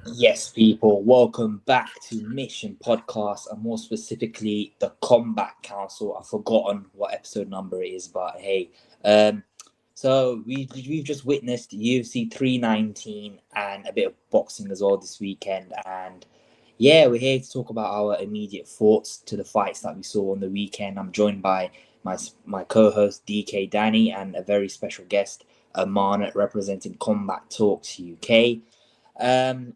Yes, people, welcome back to Mission Podcast, and more specifically, the Combat Council. I've forgotten what episode number it is, but hey, we've just witnessed UFC 319 and a bit of boxing as well this weekend, and yeah, we're here to talk about our immediate thoughts to the fights that we saw on the weekend. I'm joined by my co-host DK Danny and a very special guest, Amanat, representing Combat Talks UK. Um,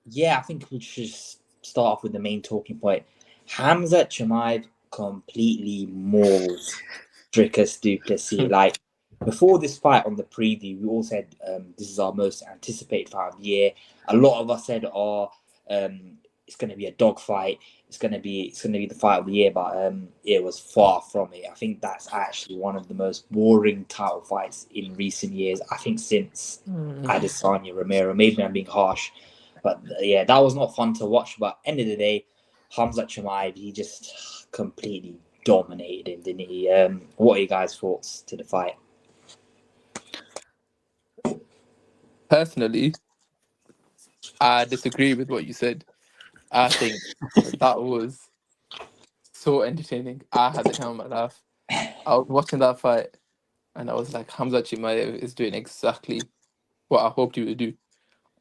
yeah, I think we should start off with the main talking point. Khamzat Chimaev completely mauls Dricus du Plessis. Like, before this fight on the preview, we all said this is our most anticipated fight of the year. A lot of us said, it's going to be a dogfight. It's gonna be the fight of the year, but it was far from it. I think that's actually one of the most boring title fights in recent years. I think since Adesanya Romero. Maybe I'm being harsh, but yeah, that was not fun to watch. But end of the day, Khamzat Chimaev, he just completely dominated him, didn't he? What are you guys' thoughts to the fight? Personally, I disagree with what you said. I think that was so entertaining. I had the time of my life. I was watching that fight and I was like, Hamza Chimaev is doing exactly what I hoped he would do.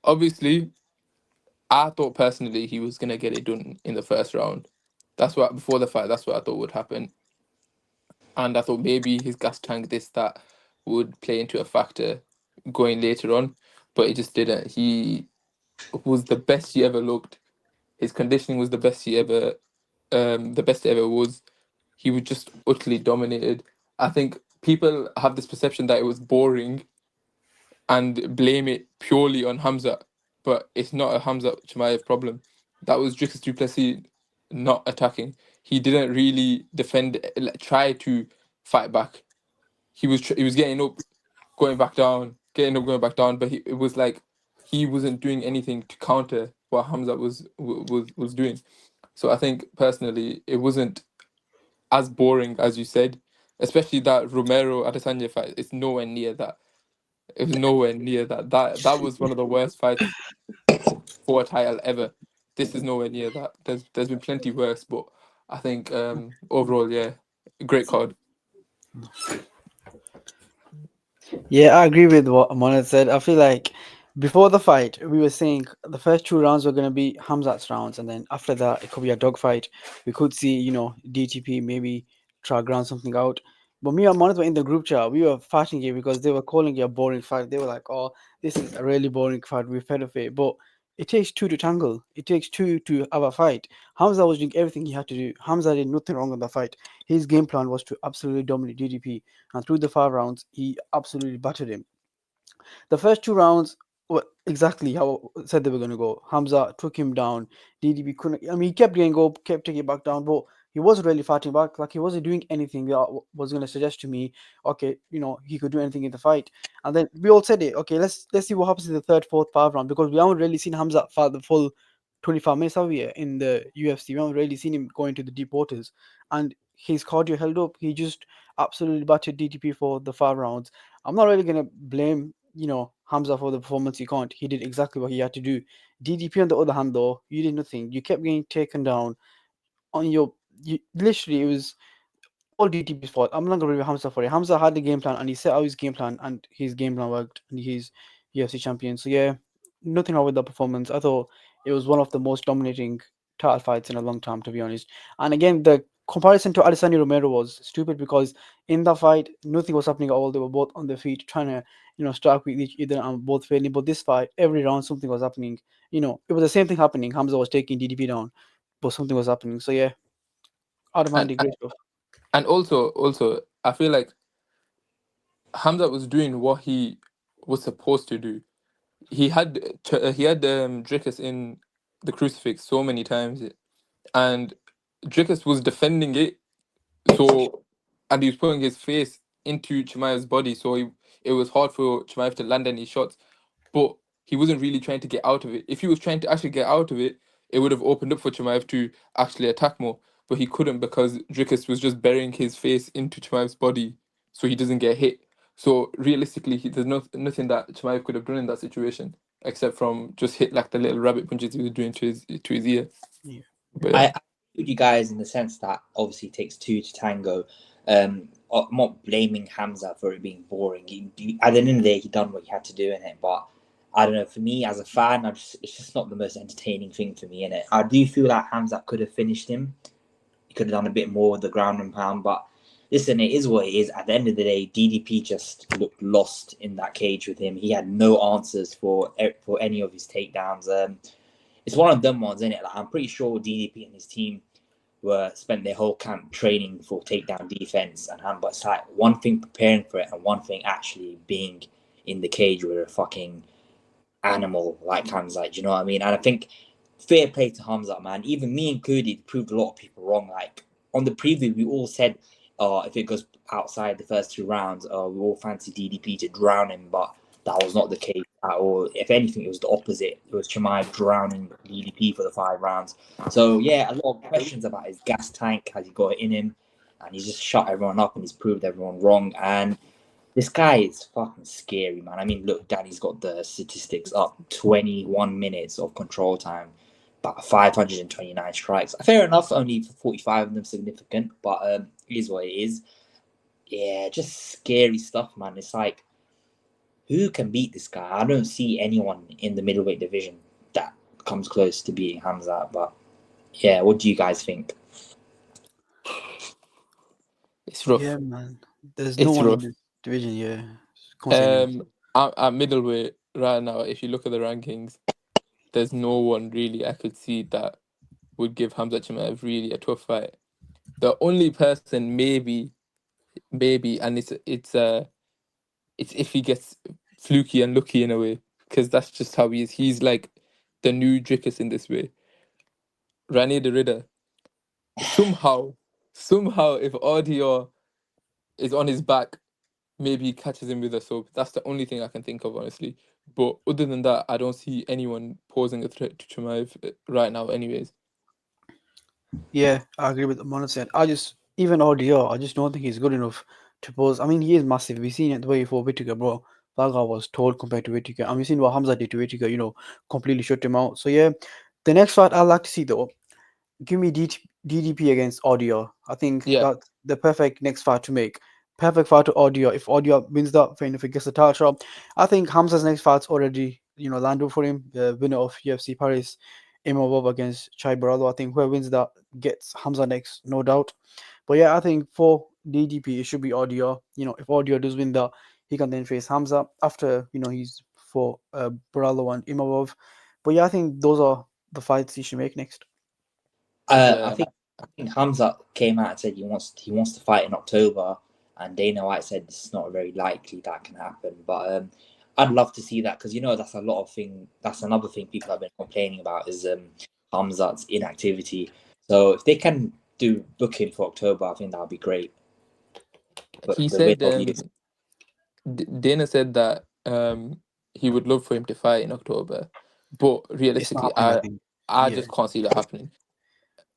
Obviously, I thought personally he was gonna get it done in the first round. That's what before the fight, that's what I thought would happen. And I thought maybe his gas tank, this, that would play into a factor going later on, but it just didn't. He was the best he ever looked. His conditioning was the best it ever was. He was just utterly dominated. I think people have this perception that it was boring and blame it purely on Hamza, but it's not a Hamza Chimaev problem. That was Dricus du Plessis not attacking. He didn't really defend, try to fight back. He was getting up, going back down, getting up, going back down, but it was like he wasn't doing anything to counter what Hamza was doing. So I think personally, it wasn't as boring as you said, especially that Romero Adesanya fight. It's nowhere near that. It was nowhere near that. That was one of the worst fights for a title ever. This is nowhere near that. There's been plenty worse, but I think overall, yeah, great card. Yeah, I agree with what Amanat said. I feel like before the fight, we were saying the first two rounds were going to be Hamzat's rounds, and then after that, it could be a dogfight. We could see, DTP maybe try ground something out. But me and Amanat were in the group chat. We were fighting it because they were calling it a boring fight. They were like, "Oh, this is a really boring fight. We're fed of it." But it takes two to tangle. It takes two to have a fight. Hamza was doing everything he had to do. Hamza did nothing wrong in the fight. His game plan was to absolutely dominate DDP, and through the 5 rounds, he absolutely battered him. The first 2 rounds were exactly how I said they were going to go. Hamza took him down. DDP couldn't. I mean, he kept getting up, kept taking it back down, but he wasn't really fighting back. Like he wasn't doing anything that was going to suggest to me, okay, he could do anything in the fight. And then we all said it. Okay, let's see what happens in the third, fourth, 5 round because we haven't really seen Hamza fight the full 25 minutes of here in the UFC. We haven't really seen him go into the deep waters, and his cardio held up. He just absolutely battered DTP for the 5 rounds. I'm not really gonna blame Hamza for the performance. He can't. He did exactly what he had to do. DDP on the other hand, though, you did nothing. You kept getting taken down on your. Literally, it was all DTP's fault. I'm not gonna blame Hamza for it. Hamza had the game plan and he set out his game plan and his game plan worked and he's UFC champion. So yeah, nothing wrong with the performance. I thought it was one of the most dominating title fights in a long time, to be honest. And again, the comparison to Adesanya Romero was stupid because in that fight, nothing was happening at all. They were both on their feet trying to, strike with each other and both failing. But this fight, every round something was happening. It was the same thing happening. Hamza was taking DDP down, but something was happening. So yeah, And automatically great stuff. and also, I feel like Hamza was doing what he was supposed to do. He had Dricus in the crucifix so many times, and Dricus was defending it. So, and he was putting his face into Chimaev's body, so it was hard for Chimaev to land any shots. But he wasn't really trying to get out of it. If he was trying to actually get out of it, it would have opened up for Chimaev to actually attack more. But he couldn't because Dricus was just burying his face into Chimaev's body, so he doesn't get hit. So realistically, there's nothing that Chimaev could have done in that situation. except from just hit like the little rabbit punches he was doing to his ear. Yeah. But yeah. I agree with you guys in the sense that obviously it takes two to tango. I'm not blaming Hamza for it being boring. At the end of the day, he done what he had to do in it. But I don't know. For me, as a fan, it's just not the most entertaining thing for me in it. I do feel like Hamza could have finished him. He could have done a bit more with the ground and pound. But listen, it is what it is. At the end of the day, DDP just looked lost in that cage with him. He had no answers for any of his takedowns. It's one of them ones, isn't it? Like, I'm pretty sure DDP and his team spent their whole camp training for takedown defense and hand, but it's like one thing preparing for it and one thing actually being in the cage with a fucking animal like Khamzat. Do you know what I mean? And I think fair play to Khamzat, man. Even me included proved a lot of people wrong. Like on the preview, we all said, if it goes outside the first 2 rounds, we all fancy DDP to drown him, but that was not the case at all. If anything, it was the opposite. It was Chimaev drowning DDP for the 5 rounds. So yeah, a lot of questions about his gas tank. Has he got it in him? And he's just shut everyone up and he's proved everyone wrong. And this guy is fucking scary, man. I mean, look, Danny's got the statistics up. 21 minutes of control time, about 529 strikes. Fair enough, only 45 of them significant, but it is what it is. Yeah, just scary stuff, man. It's like, who can beat this guy? I don't see anyone in the middleweight division that comes close to beating Khamzat. But yeah, what do you guys think? It's rough. Yeah, man. There's no It's one in rough. this division. Yeah. Can't say anyone. At middleweight right now, if you look at the rankings, there's no one really I could see that would give Khamzat Chimaev really a tough fight. The only person maybe, and it's if he gets fluky and lucky in a way, because that's just how he is. He's like the new Drickus in this way. Rani the Ridder. Somehow, if Audio is on his back, maybe he catches him with a sub. That's the only thing I can think of, honestly. But other than that, I don't see anyone posing a threat to Chimaev right now, anyways. Yeah, I agree with Amanat. Even audio, I just don't think he's good enough to pose. I mean, he is massive. We've seen it the way he fought Whittaker, bro. That guy was tall compared to Whittaker. And we've seen what Hamza did to Whittaker, completely shut him out. So, yeah, the next fight I'd like to see, though, give me DDP against audio. I think Yeah, that's the perfect next fight to make. Perfect fight to audio. If audio wins that, fine. If he gets the title shot, I think Hamza's next fight's already, lined up for him. The winner of UFC Paris, Imavov against Chai Baralo. I think whoever wins that gets Hamza next, no doubt. But yeah, I think for DDP, it should be audio. If audio does win that, he can then face Hamza after, he's for Baralo and Imavov. But yeah, I think those are the fights he should make next. I think Hamza came out and said he wants to fight in October, and Dana White said it's not very likely that can happen. But I'd love to see that because that's a lot of thing. That's another thing people have been complaining about is Hamza's inactivity. So if they can book him for October, I think that would be great. But he the said win of UFC Dana said that he would love for him to fight in October, but It's not realistically, happening, I think. I Yeah. just can't see that happening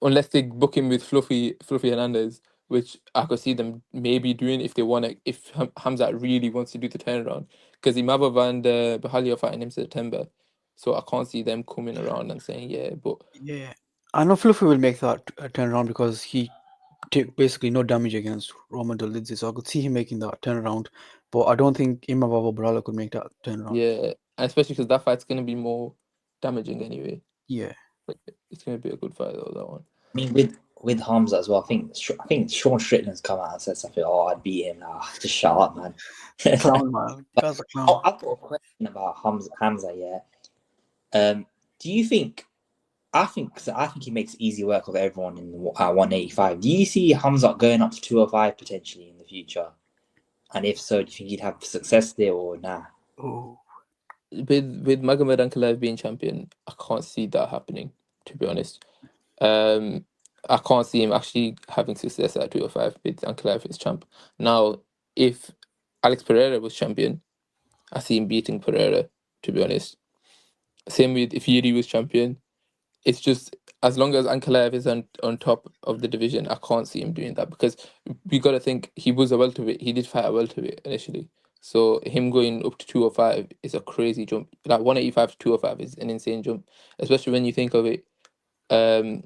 unless they book him with Fluffy Hernandez, which I could see them maybe doing if they want to. If Hamzat really wants to do the turnaround, because Imavov and Bahali are fighting him in September, so I can't see them coming around and saying yeah. But Yeah. I know Fluffy will make that turnaround because he took basically no damage against Roman Dolidze, so I could see him making that turnaround. But I don't think Imavov Barala could make that turnaround. yeah, and especially because that fight's gonna be more damaging anyway. Yeah. It's gonna be a good fight though, that one. I mean, with Hamza as well, I think Sean Strickland's come out and said something. Oh, I'd beat him. Nah, just shut up, man. Clown, man. Guy's a clown. I've got a question about Hamza. Yeah. Do you think? I think he makes easy work of everyone in 185. Do you see Hamza going up to 205 potentially in the future? And if so, do you think he'd have success there or nah? Oh. With Magomed Ankalaev being champion, I can't see that happening, to be honest. I can't see him actually having success at 205 with Ankalaev as champ. Now, if Alex Pereira was champion, I see him beating Pereira, to be honest. Same with if Yuri was champion. It's just as long as Ankalaev is on top of the division, I can't see him doing that because we got to think he was a welterweight. He did fight a welterweight initially. So him going up to 205 is a crazy jump. Like 185 to 205 is an insane jump, especially when you think of it.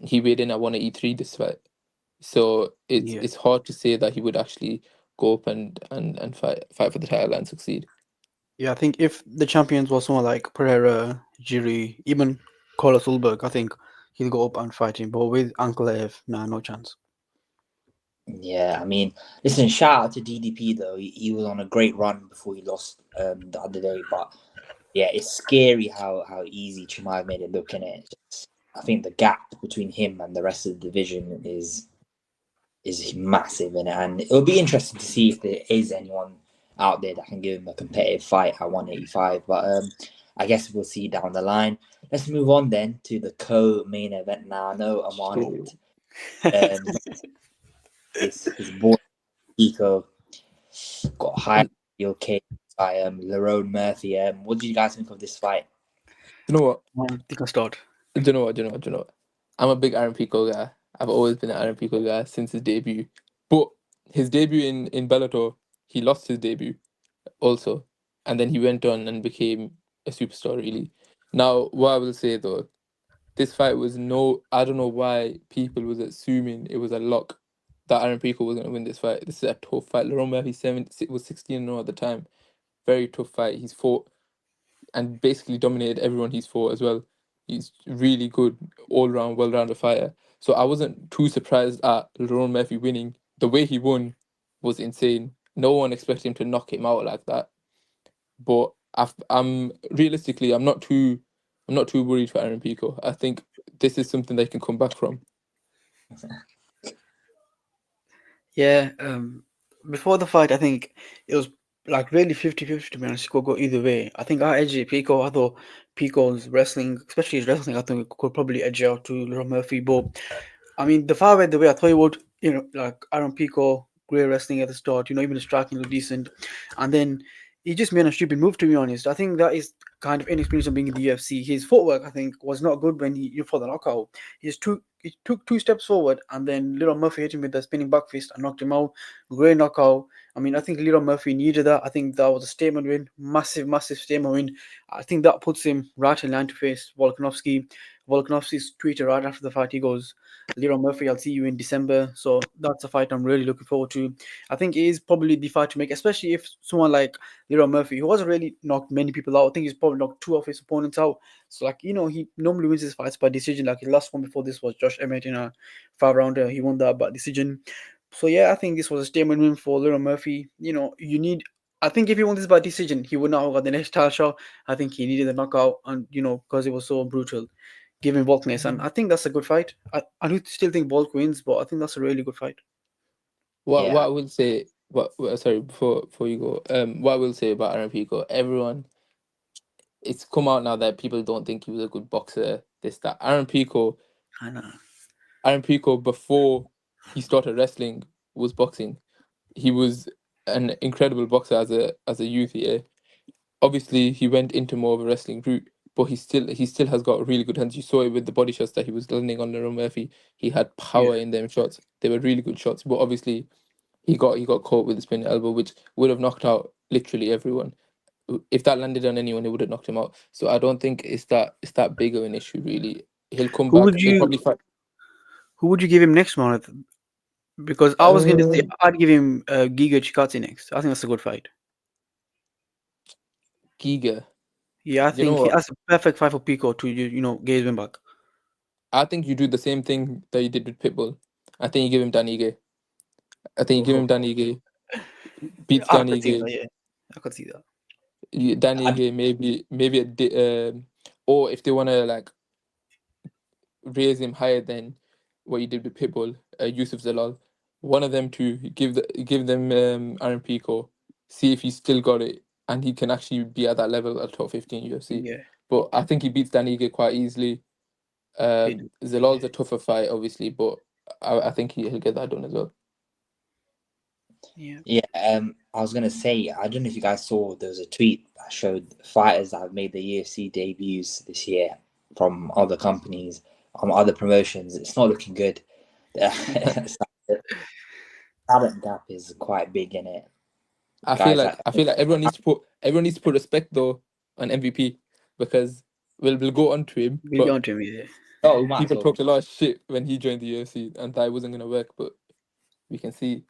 He weighed in at 183 this fight, so Yeah. it's hard to say that he would actually go up and fight for the title and succeed. Yeah, I think if the champions was someone like Pereira, Jiri, even Carlos Ulberg, I think he'll go up and fight him. But with Ankalaev, nah, no chance. Yeah, I mean, listen, shout out to DDP though. He was on a great run before he lost the other day. But yeah, it's scary how easy Chimaev made it look in it. I think the gap between him and the rest of the division is massive in it, and it'll be interesting to see if there is anyone out there that can give him a competitive fight at 185. But I guess we'll see down the line. Let's move on then to the co-main event now. I know Amanat, his boy Pico got hired okay by Lerone Murphy. What do you guys think of this fight? You know what? I think I'll start. Do you know what? Do you know what? Do you know what? I'm a big Aaron Pico guy. I've always been an Aaron Pico guy since his debut. But his debut in Bellator, he lost his debut also, and then he went on and became a superstar. Really. Now, what I will say though, this fight was no. I don't know why people was assuming it was a lock that Aaron Pico was going to win this fight. This is a tough fight. Lerone Murphy was 16-0 at the time. Very tough fight. He's fought and basically dominated everyone he's fought as well. He's really good, all round, well rounded fighter. So I wasn't too surprised at Lerone Murphy winning. The way he won was insane. No one expected him to knock him out like that. But I'm realistically, I'm not too worried for Aaron Pico. I think this is something they can come back from. Yeah, before the fight, I think it was like really 50-50 to be honest. It could go either way. I think I edged Pico. I thought Pico's wrestling, especially his wrestling, I think it could probably edge out to Lerone Murphy. But I mean, the fight went the way I thought it would. Like Aaron Pico, great wrestling at the start. Even the striking looked decent, and then he just made a stupid move. To be honest, I think that is kind of inexperience of being in the UFC. His footwork, I think, was not good when he for the knockout. He took 2 steps forward, and then Little Murphy hit him with the spinning back fist and knocked him out. Great knockout. I mean, I think Little Murphy needed that. I think that was a statement win, massive, massive statement win. I think that puts him right in line to face Volkanovski. Volkanovski's tweeted right after the fight. He goes, Little Murphy, I'll see you in December. So that's a fight I'm really looking forward to. I think it is probably the fight to make, especially if someone like Little Murphy, who hasn't really knocked many people out. I think he's probably knocked 2 of his opponents out. So, like, he normally wins his fights by decision. Like, his last one before this was Josh Emmett in a 5-rounder. He won that by decision. So, yeah, I think this was a statement win for Little Murphy. You need. I think if he won this by decision, he would not have got the next title shot. I think he needed the knockout, and because it was so brutal, giving Volkness, and I think that's a good fight. I do still think Volk wins, but I think that's a really good fight. What Yeah, I will say, sorry, before you go, what I will say about Aaron Pico, everyone, it's come out now that people don't think he was a good boxer. This that I know. Aaron Pico before he started wrestling was boxing. He was an incredible boxer as a youth. Yeah, obviously he went into more of a wrestling route, but he still has got really good hands. You saw it with the body shots that he was landing on Lerone Murphy. He had Yeah. power in them shots. They were really good shots, but obviously he got caught with the spinning elbow, which would have knocked out literally everyone. If that landed on anyone, it would have knocked him out. So I don't think it's that big of an issue really. He'll come Who back. would He'll you probably fight. who would you give him next, man? Because I was going to say Uh, I'd give him Giga Chikadze next. I think that's a good fight. Giga. Yeah, I You know think what? that's a perfect fight for Pico to get his win back. I think you do the same thing that you did with Pitbull. I think you give him Danige. I think you give him Oh, Danige. Beats I could see Danige. that. Yeah, I could see that. I, Danige maybe or if they wanna like raise him higher than what you did with Pitbull, Yusuf Zalal. One of them to give them Aaron Pico, see if he's still got it and he can actually be at that level at top 15 UFC. Yeah, But I think he beats Danige quite easily. it, Zalal's yeah, a tougher fight, obviously, but I think he'll get that done as well. yeah. yeah. I was gonna say, I don't know if you guys saw, there was a tweet that showed fighters that have made their UFC debuts this year from other companies, other promotions. It's not looking good. The talent gap is quite big in it. guys like I feel like everyone needs to put respect though on MVP because we'll go on to him, We'll be but on to him. Yeah. oh, we might as people well. talked a lot of shit when he joined the UFC and thought it wasn't gonna work, but we can see.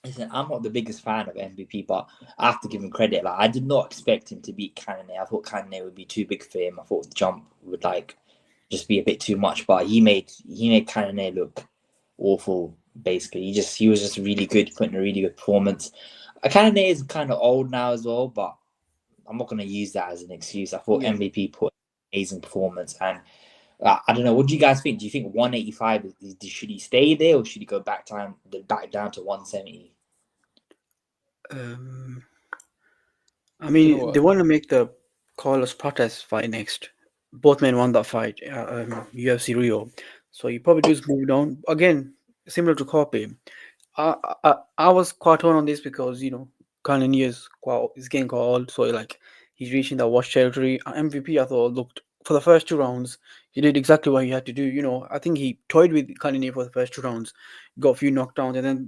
Listen, I'm not the biggest fan of MVP, but I have to give him credit. Like, I did not expect him to beat Cannonier. I thought Cannonier would be too big for him. I thought the jump would like just be a bit too much, but he made Cannonier look awful. Basically, he was just really good, putting a really good performance. Cannonier is kind of old now as well, but I'm not going to use that as an excuse. I thought Yeah. MVP put an amazing performance, and I don't know. What do you guys think? Do you think 185 should he stay there, or should he go back down to 170? Um, I You know mean, they what? want to make the Carlos Prates fight next. Both men won that fight, UFC Rio. So you probably just move down again, similar to Carpe. I was quite on this because Cannonier is getting quite old, so like he's reaching that watch territory. MVP, I thought looked for the first 2 rounds, he did exactly what he had to do. I think he toyed with Cannonier for the first 2 rounds, got a few knockdowns, and then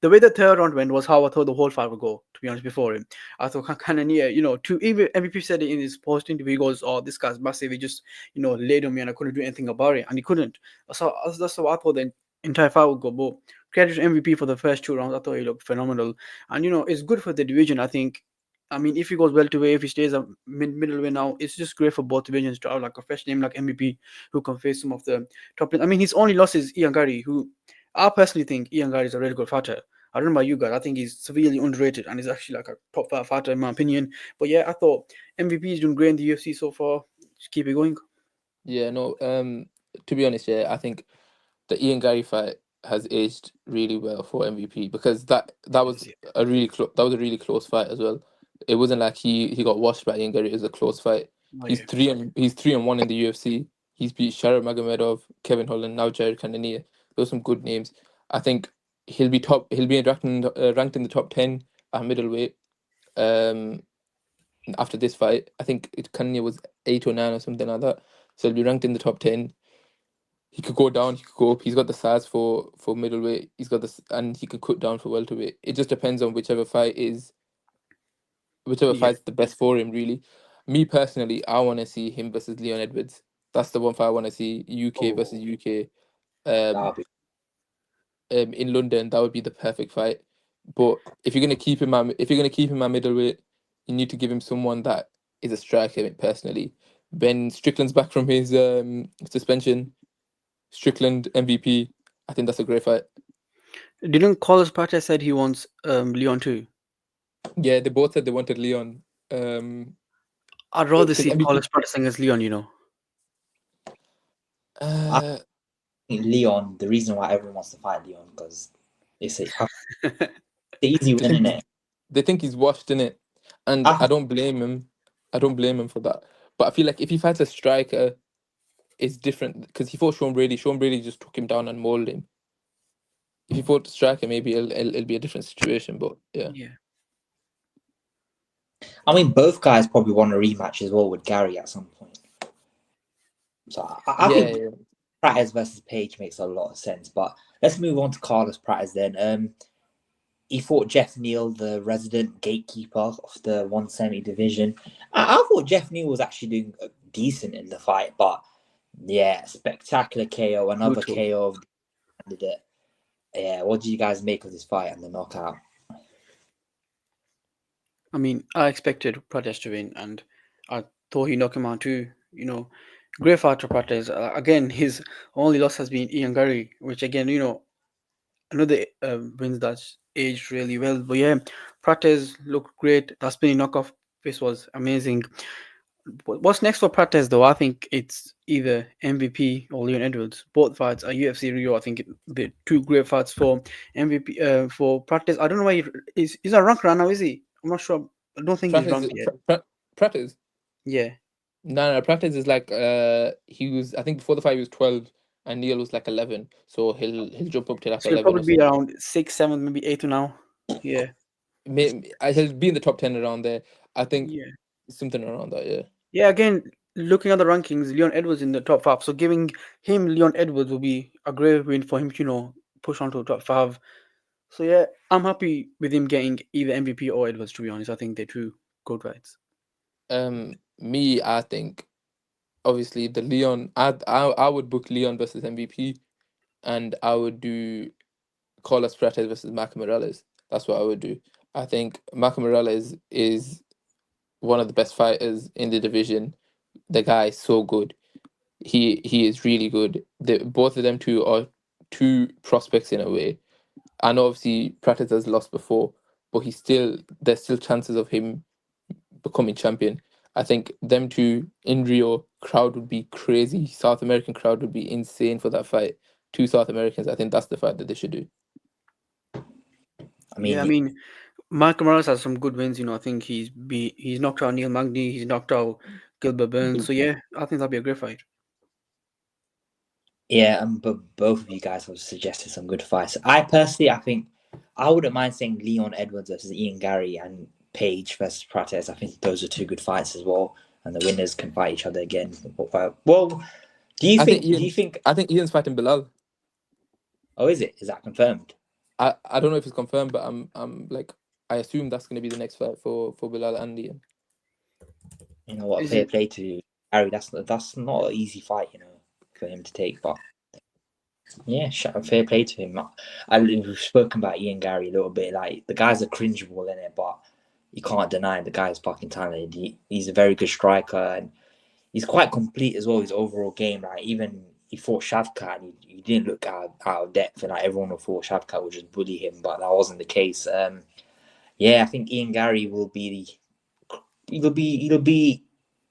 the way the third round went was how I thought the whole fight would go. To be honest, before him, I thought Cannonier, to even MVP said it in his post interview. He goes, "Oh, this guy's massive. He just laid on me, and I couldn't do anything about it, and he couldn't." So that's how I thought the entire fight would go. But credit to MVP for the first 2 rounds. I thought he looked phenomenal, and it's good for the division. I think. I mean, if he goes welterweight, if he stays a middleweight now, it's just great for both divisions to have like a fresh name like MVP who can face some of the top. I mean, his only loss is Ian Gary, who I personally think Ian Gary is a really good fighter. I don't know about you guys. I think he's severely underrated and he's actually like a top five fighter in my opinion. But yeah, I thought MVP is doing great in the UFC so far. Just keep it going. Yeah, no. To be honest, yeah, I think the Ian Gary fight has aged really well for MVP because that was Yes, yeah. a really close fight as well. It wasn't like he got washed by Ian Gary. It was a close fight. Oh yeah. He's 3-1 in the UFC. He's beat Sharad Magomedov, Kevin Holland, now Jared Cannonier. Those are some good names. I think he'll be top. He'll be ranked in the top 10 at middleweight. Um, After this fight, I think Cannonier was 8 or 9 or something like that. So he'll be ranked in the top 10. He could go down, he could go up. He's got the size for middleweight. He's got this, and he can cut down for welterweight. It just depends on whichever Yeah. fight's the best for him. Really, me personally, I want to see him versus Leon Edwards. That's the one fight I want to see. UK versus Oh, UK. Um, That'll be in London, that would be the perfect fight. But if you're gonna keep him at middleweight, you need to give him someone that is a striker. Personally, Ben Strickland's back from his suspension. Strickland MVP. I think that's a great fight. didn't Carlos Prates said he wants Leon too? Yeah, they both said they wanted Leon. Um, I'd rather because see MVP. Carlos Prates against Leon. I Uh, think Leon. The reason why everyone wants to fight Leon because it's the easy they win think in he's, it. they think he's washed in it, and I I don't blame him. I don't blame him for that. But I feel like if he fights a striker, it's different because he fought Sean Brady. Sean Brady just took him down and mauled him. If he fought a striker, maybe it'll be a different situation. But yeah, Yeah. mean, both guys probably want a rematch as well with Gary at some point. So I yeah, think yeah. Prates versus Page makes a lot of sense. But let's move on to Carlos Prates then. He fought Jeff Neal, the resident gatekeeper of the 170 division. I thought Jeff Neal was actually doing decent in the fight, but yeah, spectacular KO, another Brutal. KO of the candidate. Yeah, what do you guys make of this fight and the knockout? I mean, I expected Prates to win, and I thought he knocked him out too. Great fighter Prates. Again, his only loss has been Ian Gary, which again, another wins that's aged really well. But yeah, Prates looked great. That spinning knockoff face was amazing. What's next for Prates though? I think it's either MVP or Leon Edwards. Both fights are UFC Rio. I think the two great fights for MVP for Prates. I don't know why he's not ranked right now, is he? I'm not sure. I don't think he's Prates, ranked yet. Prates. Yeah. No, Prates is like he was. I think before the fight he was 12, and Neal was like 11. So he'll jump up to like So he'll 11 probably or be something. around 6, 7, maybe 8 now. Yeah. He'll be in the top 10 around there. I think Yeah. something around that. Yeah. Yeah, again, looking at the rankings, Leon Edwards in the top five. So giving him Leon Edwards will be a great win for him to, push on to the top five. So yeah, I'm happy with him getting either MVP or Edwards. To be honest, I think they're two good fights. Me, I think obviously the Leon. I would book Leon versus MVP, and I would do Carlos Prates versus Maka Morales. That's what I would do. I think Maka Morales is one of the best fighters in the division. The guy is so good. He is really good. Both of them two are two prospects in a way. I know obviously Prates has lost before, but there's still chances of him becoming champion. I think them two in Rio, crowd would be crazy. South American crowd would be insane for that fight. Two South Americans. I think that's the fight that they should do. I Yeah, I mean, mean, Mark Morales has some good wins. I think he's knocked out Neil Magny, he's knocked out Gilbert Burns. So yeah, I think that'll be a great fight. yeah, but both of you guys have suggested some good fights. I personally, I think I wouldn't mind saying Leon Edwards versus Ian Gary and Page versus Prates. I think those are two good fights as well, and the winners can fight each other again. Well, do you think? Do you think? I think Ian's fighting Bilal. Oh, is it? Is that confirmed? I don't know if it's confirmed, but I'm like I assume that's going to be the next fight for Bilal and Ian. You know what? Is Fair it? play to Gary. That's not an easy fight, for him to take. But yeah, fair play to him. We've spoken about Ian Gary a little bit. Like the guy's a cringeable in it, but you can't deny the guy's fucking talented. He's a very good striker and he's quite complete as well. His overall game, like even he fought Shavkat, and he didn't look out of depth, and like everyone who fought Shavkat would just bully him, but that wasn't the case. Yeah, I think Ian Gary will be he'll be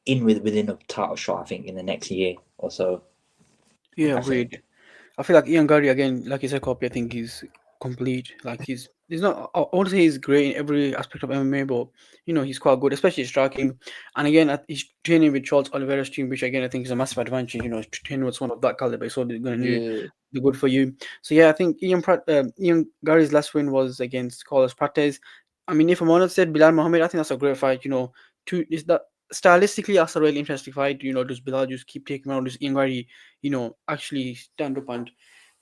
in within a title shot. I think in the next year or so. Yeah, I think. agreed. I feel like Ian Gary again, like you said, Copy. I think he's complete. Like he's not. I won't say he's great in every aspect of MMA, but he's quite good, especially striking. And again, he's training with Charles Oliveira's team, which again I think is a massive advantage. Training with someone of that caliber, so they're gonna Yeah, be good for you. So yeah, I think Ian Gary's last win was against Carlos Prates. I mean, if I'm honest, said Bilal Mohammed, I think that's a great fight. Is that stylistically that's a really interesting fight. Does Bilal just keep taking him out? Does Ian Gary, actually stand up and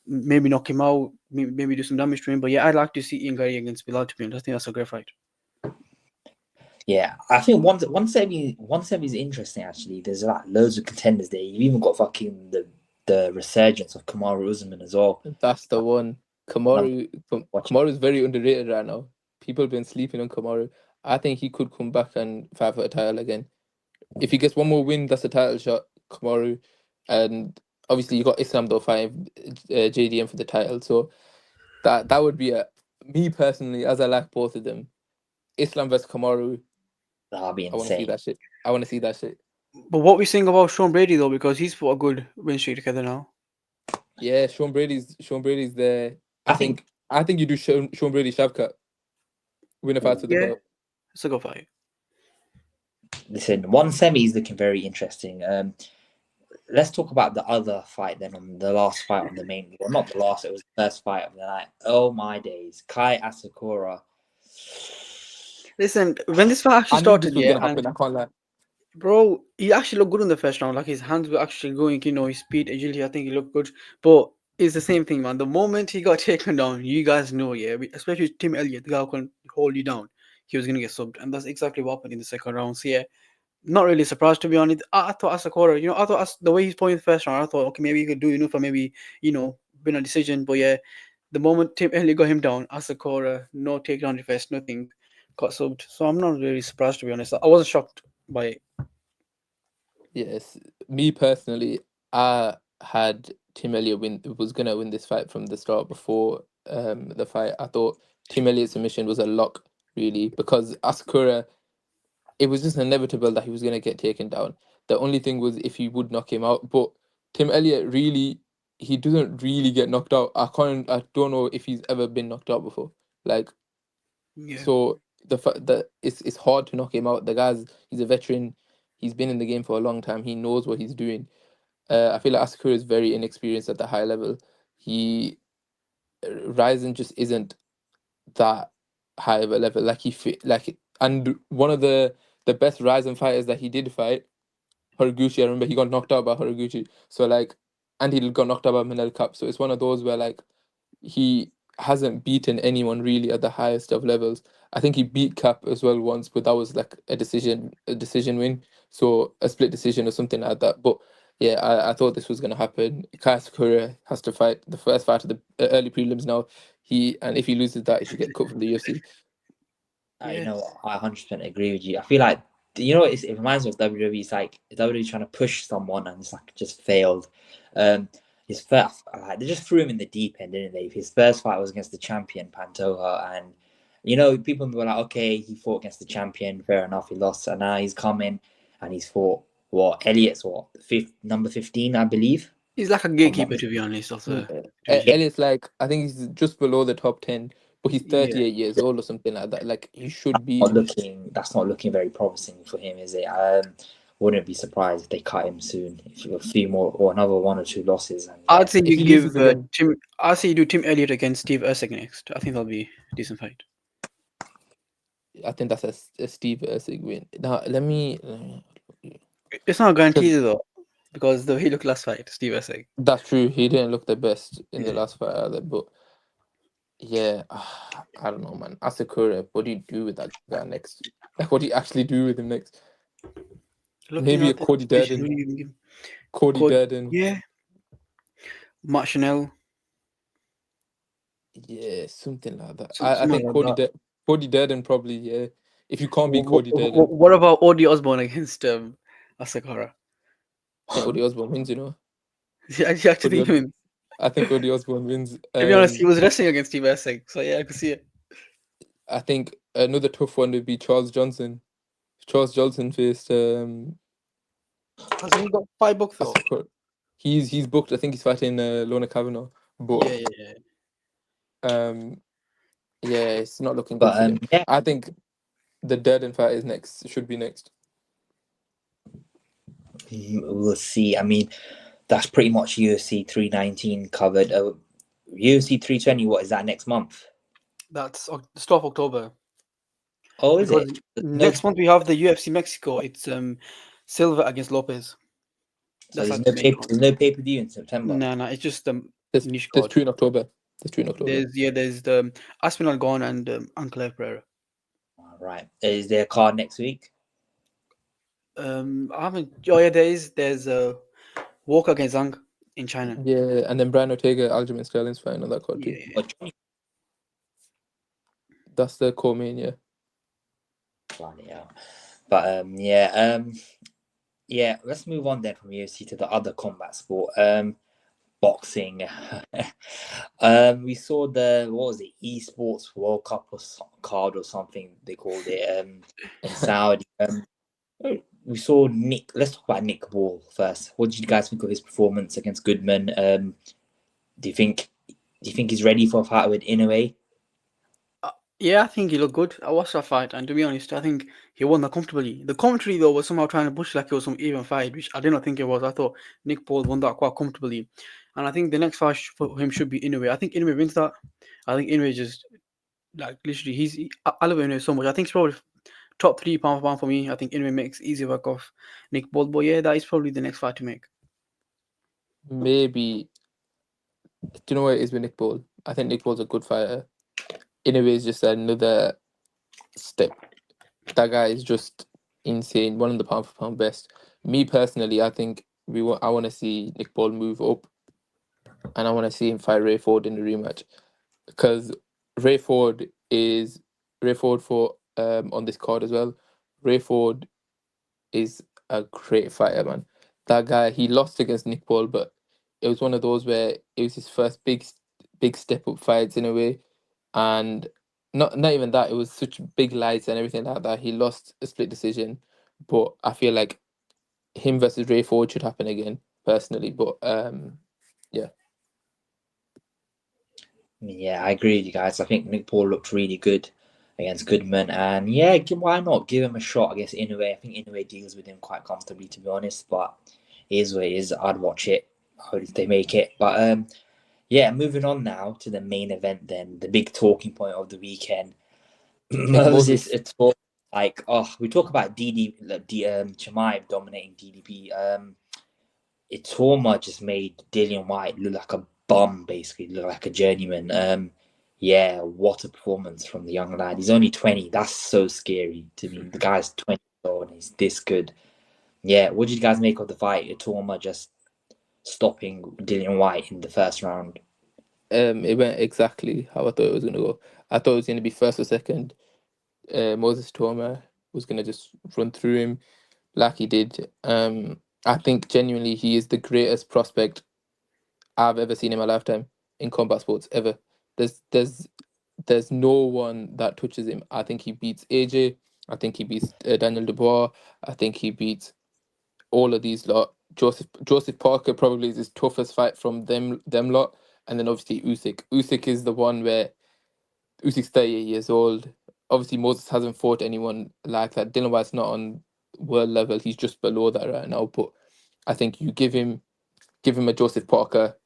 maybe knock him out, maybe do some damage to him? But yeah, I'd like to see Ian Gary against Bilal, to be honest. I think that's a great fight. Yeah, I think one semi is interesting actually. There's like loads of contenders there. You've even got fucking the resurgence of Kamaru Usman as well. that's the one. Kamaru is very underrated right now. People have been sleeping on Kamaru. I think he could come back and fight for a title again. If he gets one more win, that's a title shot, Kamaru. And obviously you got Islam though fighting JDM for the title. So that would be me personally, as I like both of them. Islam versus Kamaru. That'll be I want to see insane. that shit. I want to see that shit. But what we saying about Sean Brady though, because he's put a good win streak together now. Yeah, Sean Brady's there. I think I think you do Sean Brady Shavkat. Win a fight to the belt. It's a good fight. Listen, one semi is looking very interesting. Let's talk about the other fight then, on the last fight on the main. Well, not the last. It was the first fight of the night. Oh my days, Kai Asakura. Listen, when this fight actually I knew this started, was yeah, gonna happen. I can't lie. bro, he actually looked good in the first round. Like his hands were actually going, his speed, agility. I think he looked good. But it's the same thing, man. The moment he got taken down, you guys know, yeah, especially Tim Elliott, the guy who can hold you down, he was gonna get subbed, and that's exactly what happened in the second round. So yeah, not really surprised to be honest. I thought Asakura, I thought the way he's playing the first round, I thought okay, maybe he could do enough for maybe win a decision. But yeah, the moment Tim Elliott got him down, Asakura, no takedown defense, nothing, got subbed. So I'm not really surprised to be honest. I wasn't shocked by it. Yes, me personally, I had Tim Elliott was gonna win this fight from the start before the fight. I thought Tim Elliott's submission was a lock, really, because Asakura, it was just inevitable that he was gonna get taken down. The only thing was if he would knock him out, but Tim Elliott really, he doesn't really get knocked out. I don't know if he's ever been knocked out before. Like, Yeah. so the fact that it's hard to knock him out. He's a veteran. He's been in the game for a long time. He knows what he's doing. I feel like Asakura is very inexperienced at the high level. He Ryzen just isn't that high of a level. Like and one of the best Ryzen fighters that he did fight, Horiguchi. I remember he got knocked out by Horiguchi. So like, and he got knocked out by Manel Cup. So it's one of those where like hasn't beaten anyone really at the highest of levels. I think he beat Cap as well once, but that was like a decision win, so a split decision or something like that. But yeah, I thought this was gonna happen. Asakura has to fight the first fight of the early prelims now. And if he loses that, he should get cut from the UFC. You know, I 100% agree with you. I feel like, you know, it reminds me of WWE. It's like WWE trying to push someone and it's like just failed. His first, like, they just threw him in the deep end, didn't they? His first fight was against the champion Pantoja, and you know, people were like, okay, he fought against the champion, fair enough, he lost, and now he's coming and he's fought Elliott's number 15, I believe. He's like a gatekeeper, to be honest. Of the Elliott's like, I think he's just below the top 10, but he's Yeah. 38 years old or something like that. Like, he should be. That's not looking very promising for him, is it? Wouldn't be surprised if they cut him soon. If a few more or another 1 or 2 losses. And I'd say If you he give loses again- Tim. I'd say you do Tim Elliott against Steve Usyk next. I think that'll be a decent fight. I think that's a Steve Usyk win. Now, let me. It's not guaranteed though, because the way he looked last fight, Steve Usyk. That's true. He didn't look the best in the Yeah. last fight either, but yeah, I don't know, man. Asakura, what do you do with that guy next? Like, what do you actually do with him next? Maybe a Cody Durden. Cody Durden. Yeah. Matt Chanel. Yeah, something like that. I Something think like Cody Durden probably, yeah. If you can't beat Cody Durden, What about Odi Osborne against Asakura? I think Cody Osborne wins, you know. I actually think he wins. I think Cody Osborne wins. To be honest, he was wrestling against Steve Usyk, so yeah, I could see it. I think another tough one would be Charles Johnson. Charles Johnson faced Hasn't he got 5 books though? Asakura. He's booked. I think he's fighting Lorna Kavanagh. But yeah, it's not looking good for him. yeah. I think the Durden fight is next. Should be next. We'll see. I mean, that's pretty much UFC 319 covered. UFC 320, what is that next month? That's the start of October. Oh, is Because it? next month we have the UFC Mexico. It's Silva against Lopez. So there's no pay-per-view in September. No, it's just There's niche two card. in October. There's the Aspinall Gone and Anclave Pereira. All right. Is there a card next week? I haven't. Oh yeah, there's Walker against Zhang in China. Yeah, and then Brian Ortega, Aljamain Sterling's fighting on that card too. Yeah. That's the co-main, yeah. But yeah, let's move on then from UFC to the other combat sport, boxing. We saw the esports World Cup or card or something they called it in Saudi. We saw Nick. Let's talk about Nick Ball first. What did you guys think of his performance against Goodman? Do you think he's ready for a fight with Inoue? Yeah, I think he looked good. I watched that fight, and to be honest, I think he won that comfortably. The commentary, though, was somehow trying to push like it was some even fight, which I did not think it was. I thought Nick Paul won that quite comfortably. And I think the next fight for him should be Inoue. I think Inoue wins that. I think Inoue just, like, literally, I love Inoue so much. I think he's probably top 3 pound for pound for me. I think Inoue makes easy work of Nick Paul. But yeah, that is probably the next fight to make. Maybe. Do you know what it is with Nick Paul? I think Nick Paul's a good fighter. Inoue is just another step. That guy is just insane. One of the pound for pound best. Me personally, I think I want to see Nick Paul move up, and I want to see him fight Ray Ford in the rematch, because Ray Ford for on this card as well. Ray Ford is a great fighter, man. That guy, he lost against Nick Paul, but it was one of those where it was his first big step up fights in a way. And not even that, it was such big lights and everything like that. He lost a split decision, but I feel like him versus Ray Ford should happen again, personally. But yeah. Yeah, I agree with you guys. I think Nick Paul looked really good against Goodman, and yeah, why not give him a shot against Inoue? I think Inoue deals with him quite comfortably, to be honest. But it is what it is. I'd watch it. I hope they make it. But yeah, moving on now to the main event. Then the big talking point of the weekend. Moses Itauma. Like, we talk about Chimaev dominating DDP. Itauma just made Dillian Whyte look like a bum, basically, look like a journeyman. Yeah, what a performance from the young lad. He's only 20. That's so scary to me. The guy's 20 years old and he's this good. Yeah, what did you guys make of the fight? Itauma just stopping Dillian Whyte in the first round. It went exactly how I thought it was gonna go. I thought it was gonna be first or second. Moses Itauma was gonna just run through him like he did. I think genuinely he is the greatest prospect I've ever seen in my lifetime in combat sports ever. There's there's there's no one that touches him. I think he beats AJ. I think he beats Daniel Dubois. I think he beats all of these lot. Joseph Parker probably is his toughest fight from them lot, and then obviously Usyk. Usyk is the one where Usyk's 38 years old. Obviously Moses hasn't fought anyone like that. Dillian Whyte's not on world level. He's just below that right now. But I think you give him a Joseph Parker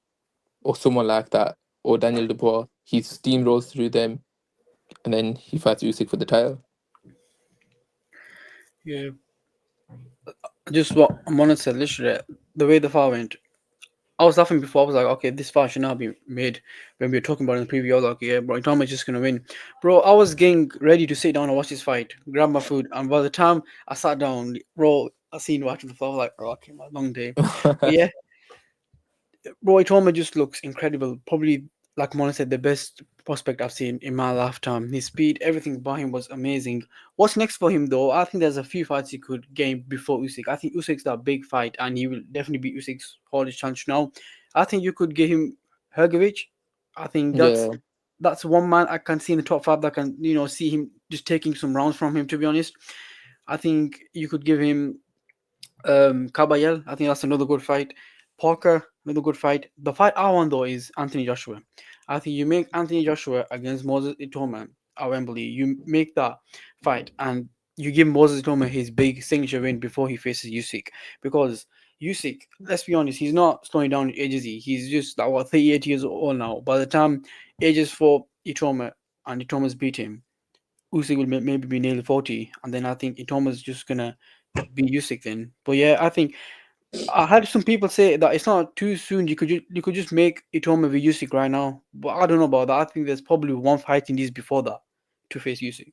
or someone like that, or Daniel Dubois. He steamrolls through them, and then he fights Usyk for the title. Yeah. Just what Amanda said, literally, the way the fight went, I was laughing before. I was like, okay, this fight should not be made. When we were talking about it in the preview, I was like, yeah, bro, Itoma's just gonna win. Bro, I was getting ready to sit down and watch this fight, grab my food, and by the time I sat down, bro, I seen watching the fight. I was like, bro, okay, my long day. But yeah, bro, Itoma just looks incredible. Probably, like Mona said, the best prospect I've seen in my lifetime. His speed, everything about him was amazing. What's next for him, though? I think there's a few fights he could gain before Usyk. I think Usyk's that big fight, and he will definitely be Usyk's hardest chance now. I think you could give him Hergovich. I think Yeah, that's one man I can see in the top five that can, see him just taking some rounds from him. To be honest, I think you could give him Kabayel, I think that's another good fight. Parker, another good fight. The fight I want though is Anthony Joshua. I think you make Anthony Joshua against Moses Itauma at Wembley. You make that fight and you give Moses Itauma his big signature win before he faces Usyk. Because Usyk, let's be honest, he's not slowing down in age, is he? He's just like 38 years old now. By the time ages for Itauma and Itauma's beat him, Usyk will maybe be nearly 40, and then I think Itauma's just gonna be Usyk then. But yeah, I think I had some people say that it's not too soon. You could just make Itauma v Usyk right now. But I don't know about that. I think there's probably one fighting these before that to face Usyk.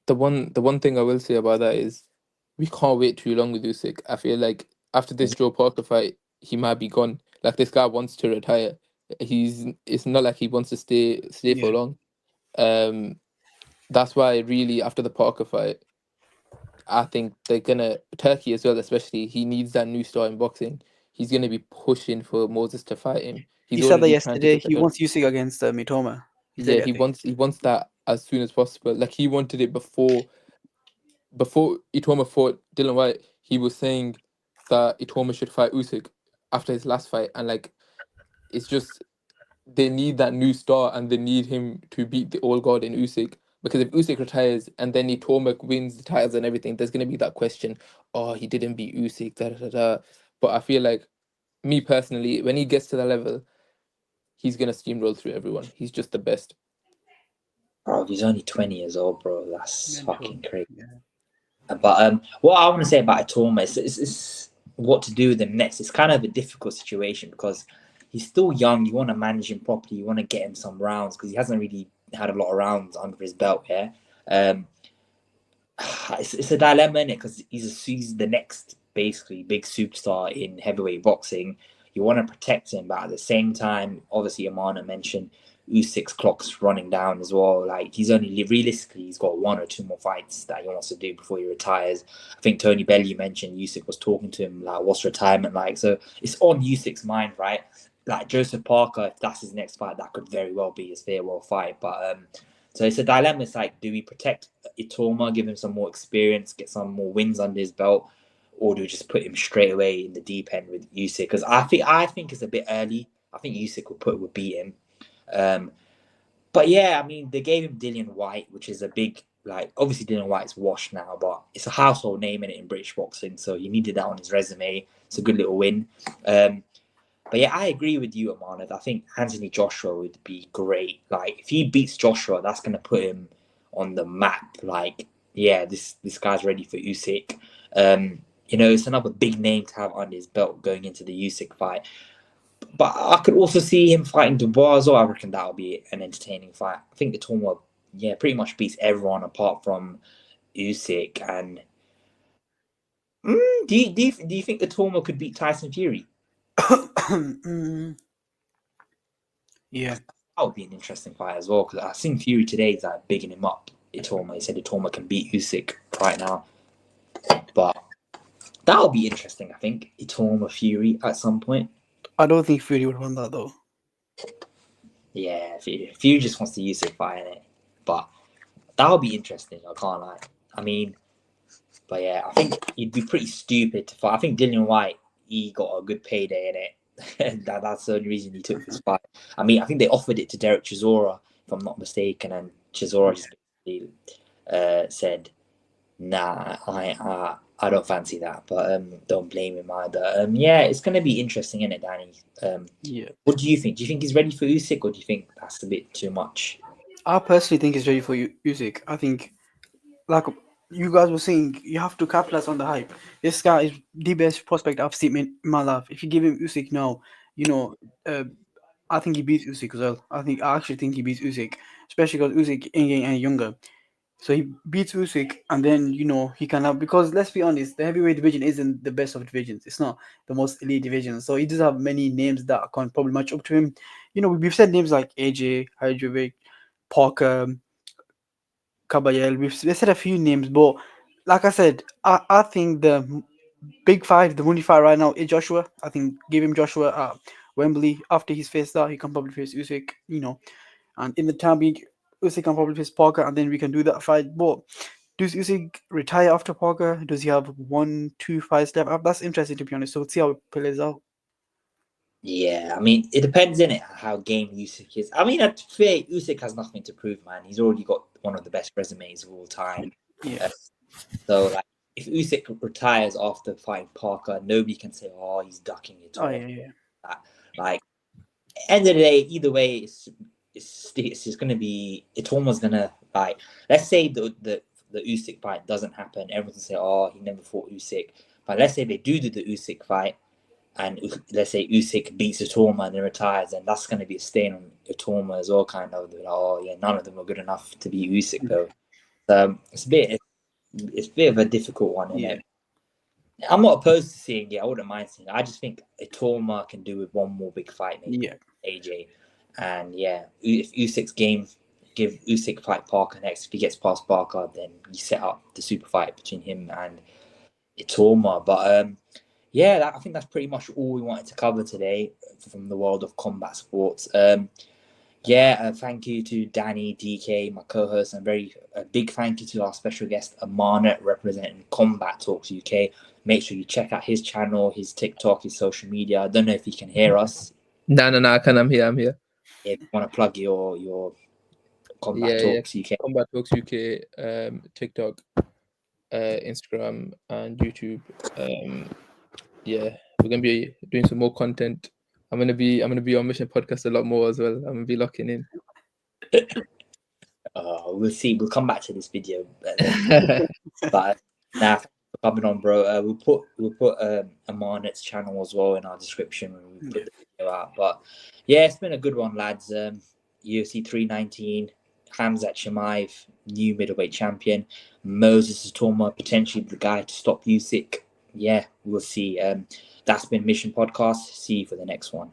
the one thing I will say about that is we can't wait too long with Usyk. I feel like after this Joe Parker fight, he might be gone. Like this guy wants to retire. It's not like he wants to stay for Yeah. long. Um, that's why really after the Parker fight, I think they're gonna Turkey as well, especially. He needs that new start in boxing. He's gonna be pushing for Moses to fight him. He He's said that already trying to yesterday. get the He belt. wants Usyk against Itauma. He said Yeah, it, I think. he wants that as soon as possible. Like he wanted it before Itauma fought Dillian Whyte. He was saying that Itauma should fight Usyk after his last fight, and like it's just they need that new star and they need him to beat the old god in Usyk. Because if Usyk retires and then Itomak wins the titles and everything, there's gonna be that question, oh, he didn't beat Usyk, da da da da. But I feel like me personally, when he gets to that level, he's gonna steamroll through everyone. He's just the best. Bro, he's only 20 years old, bro. That's Mental. fucking crazy. Yeah. But what I want to say about Itauma is what to do with him next. It's kind of a difficult situation because he's still young. You want to manage him properly. You want to get him some rounds because he hasn't really had a lot of rounds under his belt here. It's a dilemma in it because he's the next basically big superstar in heavyweight boxing. You want to protect him, but at the same time, obviously, Amanat mentioned Usyk's clock's running down as well. Like he's only realistically, he's got one or two more fights that he wants to do before he retires. I think Tony Bellew mentioned Usyk was talking to him like, "What's retirement like?" So it's on Usyk's mind, right? Like Joseph Parker, if that's his next fight, that could very well be his farewell fight. But so it's a dilemma. It's like, do we protect Itauma, give him some more experience, get some more wins under his belt, or do we just put him straight away in the deep end with Usyk? Because I think it's a bit early. I think Usyk would beat him. But yeah, I mean, they gave him Dillian Whyte, which is a big, like, obviously Dillian Whyte's washed now, but it's a household name in it in British boxing, so he needed that on his resume. It's a good little win. But yeah, I agree with you, Amanat. I think Anthony Joshua would be great. Like, if he beats Joshua, that's going to put him on the map. Like, yeah, this guy's ready for Usyk. It's another big name to have on his belt going into the Usyk fight. But I could also see him fighting Dubois as well. I reckon that'll be an entertaining fight. I think Itauma, pretty much beats everyone apart from Usyk. And do you think Itauma could beat Tyson Fury? Yeah. That would be an interesting fight as well, because I've seen Fury today is like bigging him up. Itauma, he said Itauma can beat Usyk right now, but that'll be interesting. I think Itauma Fury at some point. I don't think Fury would win that though. Yeah, Fury just wants to Usyk fight it, but that'll be interesting. I can't lie. I mean, but yeah, I think it'd be pretty stupid to fight. I think Dillian Whyte, he got a good payday in it. And that's the only reason he took this fight. I mean, I think they offered it to Derek Chisora, if I'm not mistaken, and Chisora just basically said, "Nah, I don't fancy that." But don't blame him either. Yeah, it's gonna be interesting, isn't it, Danny? Yeah. What do you think? Do you think he's ready for Usyk, or do you think that's a bit too much? I personally think he's ready for Usyk. I think, like you guys were saying, you have to capitalize on the hype. This guy is the best prospect I've seen in my life. If you give him Usyk now, I think he beats Usyk as well. I actually think he beats Usyk, especially because Usyk ain't getting any younger. So he beats Usyk, and then he can have, because let's be honest, the heavyweight division isn't the best of divisions. It's not the most elite division. So he does have many names that can probably match up to him. We've said names like AJ, Hydrovic, Parker, Kabayel. We've said a few names, but like I said, I think the big fight, the money fight right now is Joshua. I think give him Joshua at Wembley. After he's faced that, he can probably face Usyk, and in the time being, Usyk can probably face Parker, and then we can do that fight. But does Usyk retire after Parker? Does he have 1-2 fights left? That's interesting, to be honest. So let's see how it plays out. Yeah, I mean, it depends, innit, how game Usyk is. I mean, at fair, Usyk has nothing to prove, man. He's already got one of the best resumes of all time. Yeah. So, like, if Usyk retires after fighting Parker, nobody can say, "Oh, he's ducking it." Oh yeah. Like, end of the day, either way, it's gonna be. Itauma's gonna, like. Let's say the Usyk fight doesn't happen. Everyone can say, "Oh, he never fought Usyk." But let's say they do the Usyk fight, and let's say Usyk beats Itauma and then retires, and that's going to be a stain on Itauma as well, kind of. Like, oh yeah, none of them are good enough to beat Usyk though. It's a bit of a difficult one, isn't it? I'm not opposed to seeing it. I wouldn't mind seeing it. I just think Itauma can do with one more big fight, maybe AJ. And yeah, if Usyk's game, give Usyk fight Parker next. If he gets past Parker, then you set up the super fight between him and Itauma. But yeah, I think that's pretty much all we wanted to cover today from the world of combat sports. Thank you to Danny, DK, my co-host, and a big thank you to our special guest, Amanat, representing Combat Talks UK. Make sure you check out his channel, his TikTok, his social media. I don't know if he can hear us. No, I can. I'm here. If you want to plug your Combat Talks UK. Combat Talks UK, TikTok, Instagram, and YouTube. We're gonna be doing some more content. I'm gonna be on Mission Podcast a lot more as well. I'm gonna be locking in. We'll see. We'll come back to this video. But now, for coming on, bro. We'll put Amanat's channel as well in our description when we put the video out. But yeah, it's been a good one, lads. UFC 319, Khamzat Chimaev, new middleweight champion. Moses Itauma, potentially the guy to stop Usyk. Yeah, we'll see. That's been Mission Podcast. See you for the next one.